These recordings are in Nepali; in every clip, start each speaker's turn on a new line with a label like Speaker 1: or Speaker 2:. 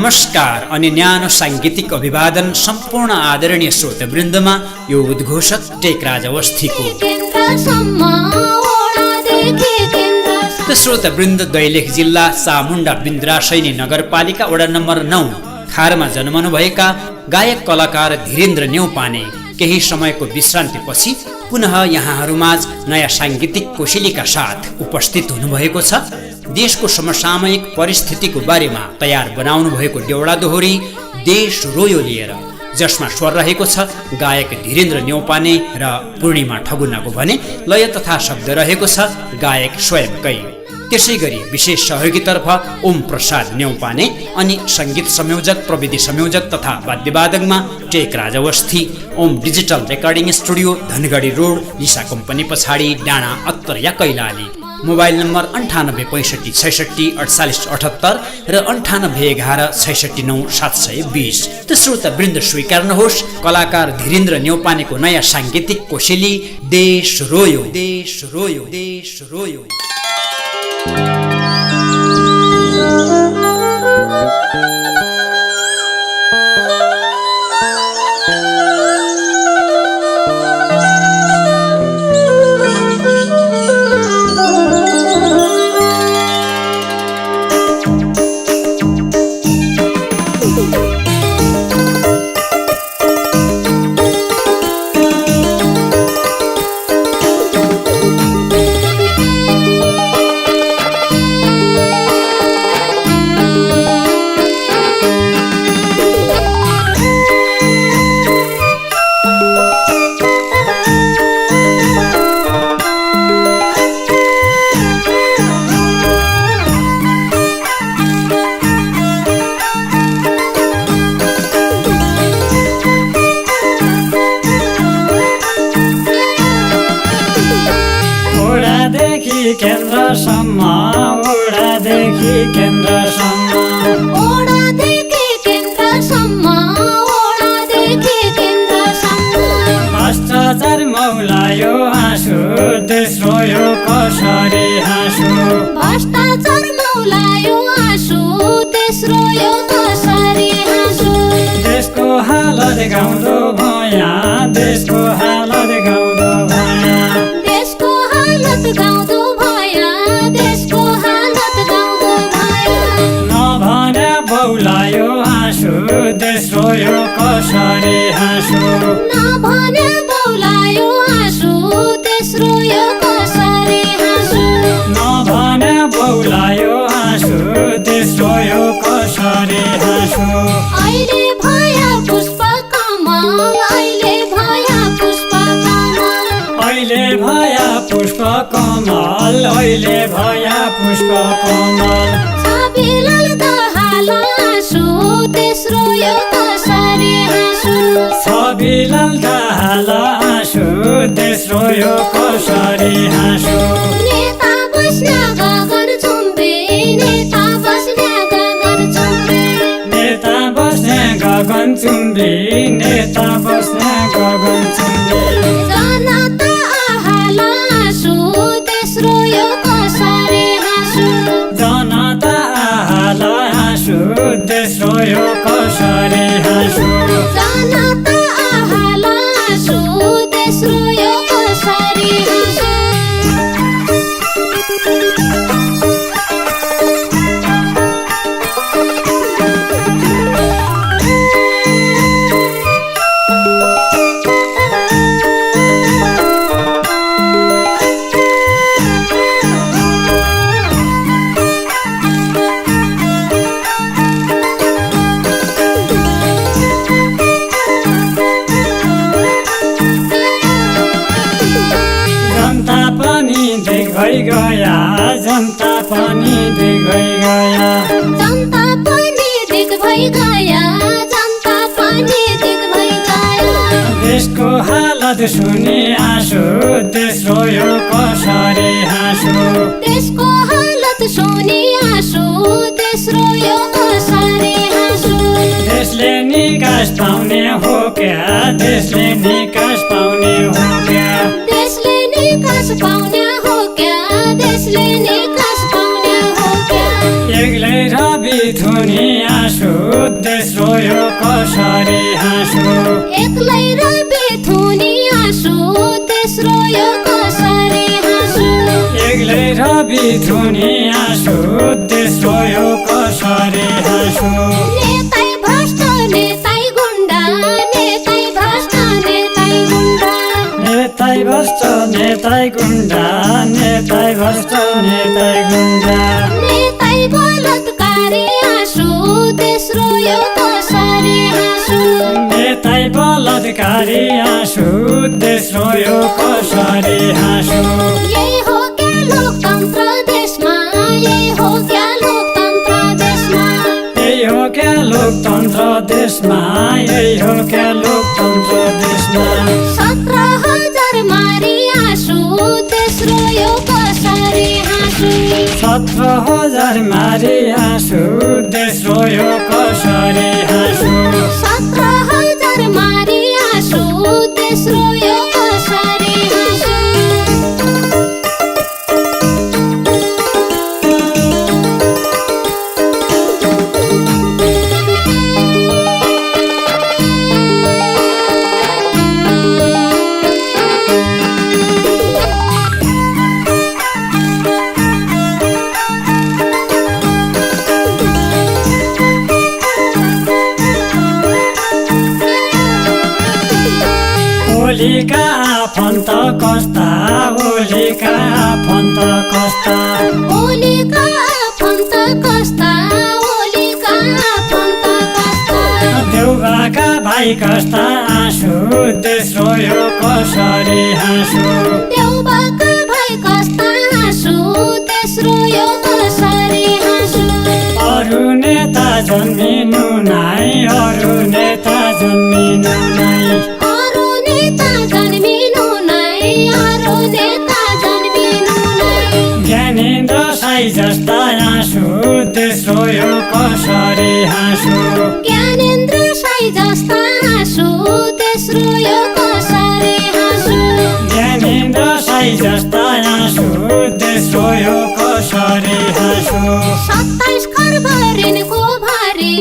Speaker 1: नमस्कार अनि न्यानो सांगीतिक अभिवादन सम्पूर्ण आदरणीय श्रोतवृन्दमा यो उद्घोषक टेकराज अवस्थीको। श्रोतवृन्द, दैलेख जिल्ला चामुण्डा बिन्द्रासैनी नगरपालिका वडा नम्बर 9 खारमा जन्मनुभएका गायक कलाकार धीरेन्द्र न्यौपाने केही समयको विश्रान्तिपछि पुनः यहाँहरूमाझ नयाँ सांगीतिक कोसेलीका साथ उपस्थित हुनुभएको छ। देशको समसामयिक परिस्थितिको बारेमा तयार बनाउनु भएको देउडा दोहोरी देश रोयो लिएर, जसमा स्वर रहेको छ गायक धीरेन्द्र न्यौपाने र पूर्णिमा ठगुनाको भने लय तथा शब्द रहेको छ गायक स्वयंकै। त्यसै गरी विशेष सहयोगीतर्फ ओम प्रसाद न्यौपाने अनि संगीत संयोजक, प्रविधि संयोजक तथा वाद्यवादकमा Tekraj Awasthi, Om digital recording studio, Dhangadhi road, Lisa company पछाडि, डाँडा, अत्तरिया, कैलाली। मोबाइल नम्बर 98 65 66 48 78 र 98 11 66 9 720। त श्रोतवृन्द, स्वीकार्नुहोस् कलाकार धीरेन्द्र न्यौपानेको नयाँ सांगीतिक कोसेली देश रोयो, देश रोयो, देश रोयो।
Speaker 2: केन्द्रसम्म ओडादेखि केन्द्रसम्म,
Speaker 3: ओडादेखि केन्द्रसम्म, ओडादेखि केन्द्रसम्म।
Speaker 2: भ्रष्टाचार मौलायो हाँसु, देश रोयो कसरी हाँसु।
Speaker 3: भ्रष्टाचार मौलायो हाँसु, देश रोयो कसरी हाँसु।
Speaker 2: देशको हालत गाउँदो भया, देशको हालत गाउँदो भया,
Speaker 3: देशको हालत गाउँदो भया, देशको हालत गाउँदो भया।
Speaker 2: नभने बौलायो हाँसु, देश रोयो कसरी हाँसु।
Speaker 3: नभने बौलायो हाँसु, देश रोयो कसरी हाँसु।
Speaker 2: नभने बौलायो हाँसु, देश रोयो कसरी हाँसु।
Speaker 3: अहिले भया पुष्प कमल, अहिले भया पुष्प कमल,
Speaker 2: अहिले भया पुष्प कमल, अहिले भया पुष्प कमल।
Speaker 3: छबिलाल दहाल हाँसु, देश रोयो कसरी हाँसु।
Speaker 2: छबिलाल दहाल हाँसु, देश रोयो कसरी हाँसु।
Speaker 3: नेता बस्ने गगन चुम्बे, नेता बस्ने गगन चुम्बे,
Speaker 2: नेता बस्ने गगन चुम्बी, नेता बस्ने गगन चुम्बी।
Speaker 3: जनता आहाल हाँसु, देश रोयो कसरी हाँसु।
Speaker 2: जनता आहाल हाँसु, देश रोयो कसरी हाँसु।
Speaker 3: जनता आहाल हाँसु, देश रोयो कसरी हाँसु।
Speaker 2: जनता पनि दिग भइ गया, जनता पनि दिग भइ गया।
Speaker 3: जनता पनि दिग भइ गया, जनता पनि दिग भइ गया।
Speaker 2: देशको हालत सुनि हाँसु, देश रोयो कसरी हाँसु।
Speaker 3: देशको हालत सुनि हाँसु, देश रोयो कसरी हाँसु।
Speaker 2: देशले निकास पाउने हो क्या, देशले निकास पाउने हो क्या।
Speaker 3: देशले निकास पाउने हो क्या, देशले निकास पाउने हो क्या।
Speaker 2: एक्लै रवि थुनी आँसु, तेस्रो यो कसरी हाँसो
Speaker 3: एक्लै र बेथुनी आँसु तेस्रो यो कसरी हाँसु
Speaker 2: एक्लै र बिथुनी आँसु तेस्रो यो कसरी हाँसो
Speaker 3: नेताई भ्रष्ट नेताई गुण्डा नेताई भ्रष्ट नेताई गुण्डा
Speaker 2: नेताई भ्रष्ट नेताई गुण्डा नेताई भ्रष्ट नेताई गुण्डा
Speaker 3: नेताई बलात्कारी आँसु तेस्रो यो कसरी हाँसु
Speaker 2: नेताई बलात्कारी आँसु तेस्रो यो कसरी हाँसो
Speaker 3: यही हो क्या लोकतन्त्र देशमा यही हो क्या लोकतन्त्र देशमा
Speaker 2: यही हो क्या लोकतन्त्र देशमा यही हो क्या लोकतन्त्र देशमा
Speaker 3: 17,000 मारी आँसु तेस्रो यो कसरी हाँसु
Speaker 2: 17,000 मारी आँसु तेस्रो यो कसरी हाँसो
Speaker 3: 17,000 मारी आँसु तेस्रो यो कसरी हाँसु
Speaker 2: ओलीका आफन्त कस्ता ओलीका आफन्त कस्ता
Speaker 3: ओलीका आफन्त कस्ता ओलीका आफन्त कस्ता
Speaker 2: देउबाका भाइ कस्ता आँसु तेस्रो यो कसरी हाँसो
Speaker 3: देउबाका भाइ कस्ता आँसु तेस्रो यो कसरी हाँसु
Speaker 2: अरू नेता जन्मिनु नाइ अरू नेता जन्मिनु नाइ
Speaker 3: अरू नेता जन्मिनु नै अरू नेता जन्मिनु नै
Speaker 2: ज्ञानेन्द्र साई जस्ता आँसु तेस्रो यो कसरी हाँसो
Speaker 3: ज्ञानेन्द्र साई जस्ता आँसु तेस्रो यो कसरी हाँसु
Speaker 2: ज्ञानेन्द्र साई जस्ता आँसु तेस्रो यो कसरी हाँसो
Speaker 3: 27 खर्ब ऋणको भारी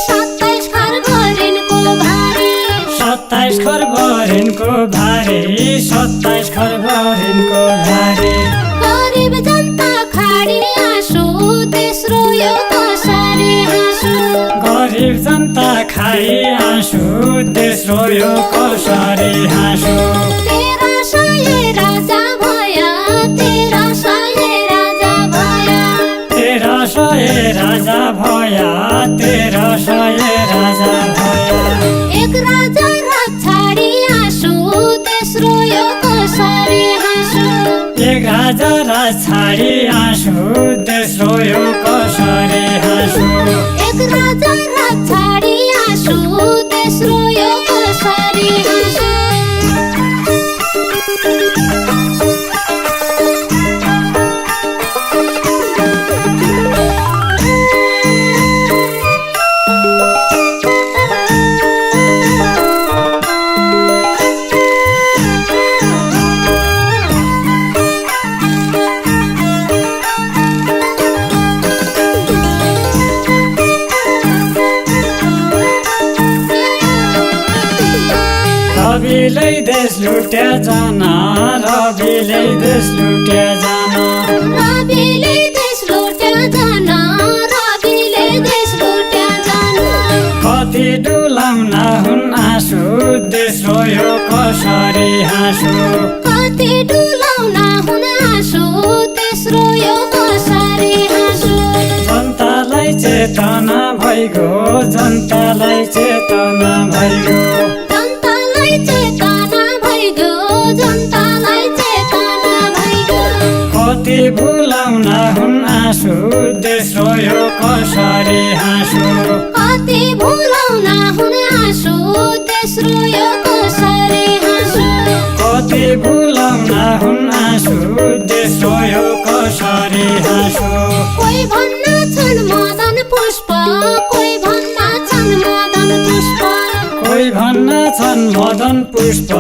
Speaker 3: 27 खर्ब ऋणको भारी
Speaker 2: 27 खर्ब ऋणको भारी 27 खर्ब ऋणको भारी
Speaker 3: गरिब जनता खाडी आँसु तेस्रो यो कसरी हाँसु
Speaker 2: गरिब जनता खाइ आँसु तेस्रो यो कसरी हाँसो
Speaker 3: 1300 राजा भया 1300 राजा भया
Speaker 2: 1300 राजा भया 1300 राजा भया
Speaker 3: एक राजा रात छाडी आँसु तेस्रो यो कसरी हाँसु
Speaker 2: एक राजा राज छाडी आँसु तेस्रो यो कसरी हाँसो
Speaker 3: एक राजा रात छाडी आँसु तेस्रो यो कसरी हाँसु
Speaker 2: रविलै देश लुट्या जान रविलै देश लुट्या जान
Speaker 3: रविले देश लुट्या जान रविले देश लुट्या जान
Speaker 2: कति डुलाउन हुन् आँसु तेस्रो यो कसरी हाँसो
Speaker 3: कति डुलाउन हुन आँसु तेस्रो यो कसरी हाँसु
Speaker 2: जनतालाई चेतना भइगयो जनतालाई चेतना भइगयो
Speaker 3: जनतालाई चेतना भइगयो जनतालाई चेतना भइगयो
Speaker 2: कति भुलाउन हुन् आँसु तेस्रो यो कसरी हाँसो
Speaker 3: कति भुलाउन हुन आँसु तेस्रो यो कसरी हाँसु
Speaker 2: कति भुलाउन हुन् आँसु तेस्रो यो कसरी हाँसो
Speaker 3: कोही भन्न छन् मदन पुष्प कोही भन्न छन् मदन पुष्प
Speaker 2: कोही भन्न छन् मदन पुष्प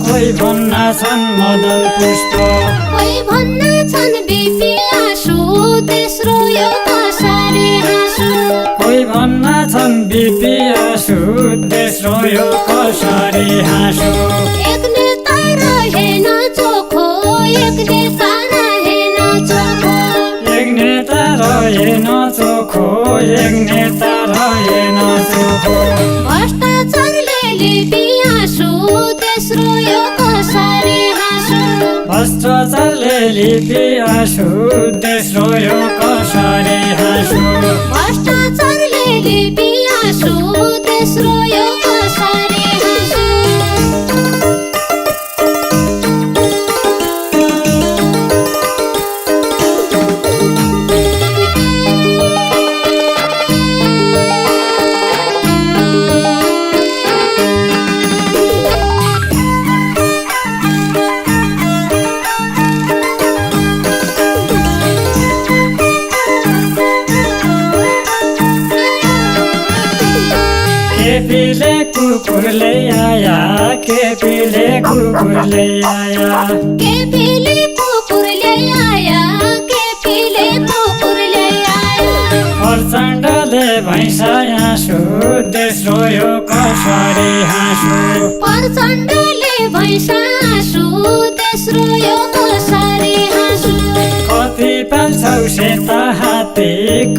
Speaker 2: कोही भन्न छन् मदन पुष्प
Speaker 3: कोही भन्न छन् बिपी आँसु तेस्रो यो कसरी कसरी हाँसु
Speaker 2: कोही भन्न छन् बिपी आँसु देश रोयो कसरी हाँसु
Speaker 3: एक नेता रहेन चोखो एक नेता रहेन चोखो
Speaker 2: एक नेता रहेन चोखो एक नेता रहेन चोखो
Speaker 3: भ्रष्टाचारले लिपि हाँसु देश रोयो कसरी हाँसु
Speaker 2: भ्रष्टाचारले लिपि आँसु देश रोयो कसरी हाँसु
Speaker 3: भ्रष्टाचारले लिपि हाँसु देश रोयो कसरी हाँसु
Speaker 2: केपीले कुकुरले आया केपीले कुकुरले आया
Speaker 3: केपीले कुकुरले आया केपीले कुकुरले आया
Speaker 2: प्रचण्डले भैँसा हाँसु देश रोयो कसरी हाँसु
Speaker 3: प्रचण्डले भैँसा हाँसु देश रोयो कसरी हाँसु
Speaker 2: कति पाल्छौ सेता हात्ती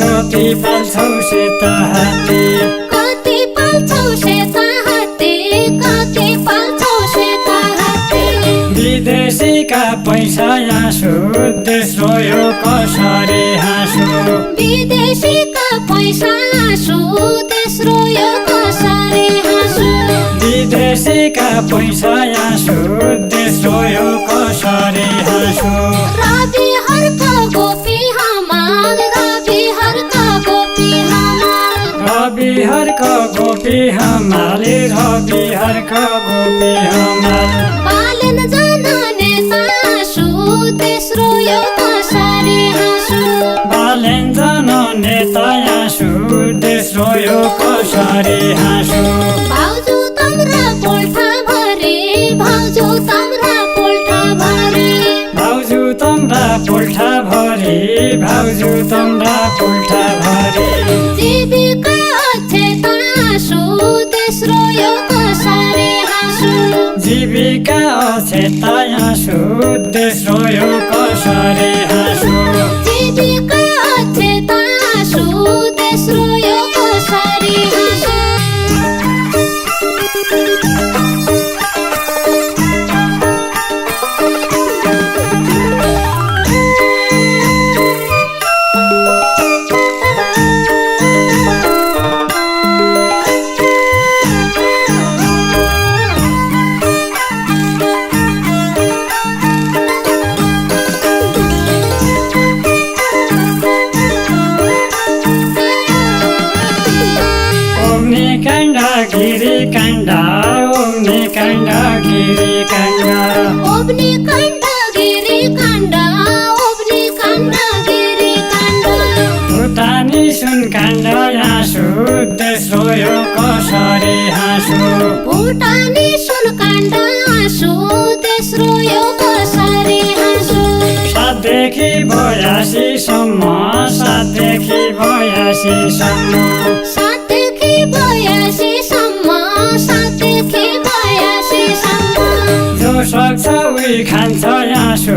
Speaker 2: कति पाल्छौ सेता हात्ती
Speaker 3: कति पाल्छौ सेता हात्ती कति पाल्छौ सेता हात्ती
Speaker 2: विदेशीका पैसा हाँसु देश रोयो कसरी हाँसु
Speaker 3: विदेशीका पैसा हाँसु देश रोयो कसरी हाँसु
Speaker 2: विदेशीका पैसा हाँसु देश रोयो कसरी हाँसु
Speaker 3: रवि हर्क गोपी हमाल रवि हर्क गोपी हमाल
Speaker 2: रवि हर्क गोपी हमाली रवि हर्क गोपी हमाल
Speaker 3: बालन जान नेता हाँसु देश रोयो कसरी हाँसु
Speaker 2: बालेन जन नेता हाँसु देश रोयो कसरी हाँसु
Speaker 3: भाउजू तम्रा पोल्ठा भरे भाउजू तम्रा पोल्ठा भरे
Speaker 2: भाउजू तम्रा पोल्ठा भरी भाउजू तम्रा पोल्ठा भरी
Speaker 3: जीविका अक्षता हाँसु देश रोयो कसरी हाँसु
Speaker 2: जीविका अक्षता हाँसु देश रोयो कसरी हाँसु
Speaker 3: जीविका अक्षता हाँसु देश रोयो कसरी हाँसु
Speaker 2: गिरी काण्ड ओम्नी काण्ड गिरी काण्ड
Speaker 3: ओब्नी काण्ड गिरी काण्ड ओब्नी काण्ड गिरी काण्ड
Speaker 2: भुटानी सुन काण्ड हाँसु देश रोयो कसरी हाँसु
Speaker 3: भुटानी सुन काण्ड हाँसु देश रोयो कसरी हाँसु
Speaker 2: 7 देखि 82 सम्म 7 देखि 82 सम्म
Speaker 3: 7 देखि 82 सम्म 7 देखि 82 सम्म
Speaker 2: जो सक्छ उही खान्छ हाँसु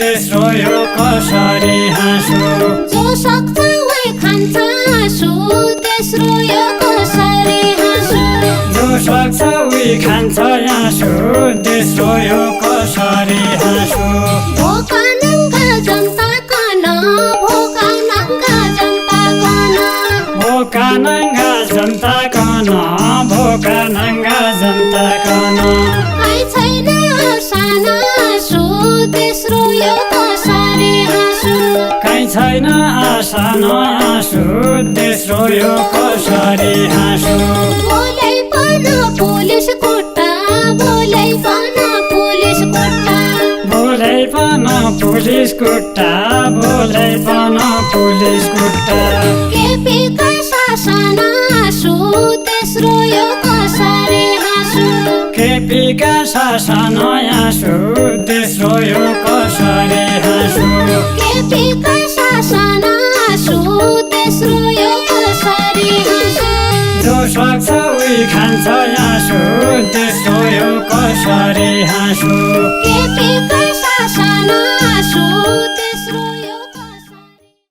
Speaker 2: देश रोयो कसरी हाँसु
Speaker 3: जो सक्छ उही खान्छ हाँसु देश रोयो कसरी हाँसु
Speaker 2: जो सक्छ उही खान्छ हाँसु देश रोयो कसरी हाँसु
Speaker 3: भोका नङ्गा जनता कन भोका नङ्गा जनता कन
Speaker 2: भोका नङ्गा जनता कन भोका नङ्गा जनता कन
Speaker 3: काहीँ छैन साना हाँसु देश रोयो कसरी हाँसु
Speaker 2: काहीँ छैन आशा नहाँसु देश रोयो कसरी हाँसु
Speaker 3: बोलै पन पुलिस खुट्टा बोलै पन पुलिस खुट्टा
Speaker 2: बोलै पन पुलिस खुट्टा बोलै पन पुलिस खुट्टा
Speaker 3: केपीका शासन हाँसु देश रोयो कसरी हाँसु
Speaker 2: केपीका शासन हाँसु देश रोयो कसरी हाँसु
Speaker 3: केपीका शासन हाँसु तेस्रो यो कसरी हाँसु
Speaker 2: जो सक्छ उही खान्छ आँसु तेस्रो यो कसरी हाँसु
Speaker 3: केपीको शासन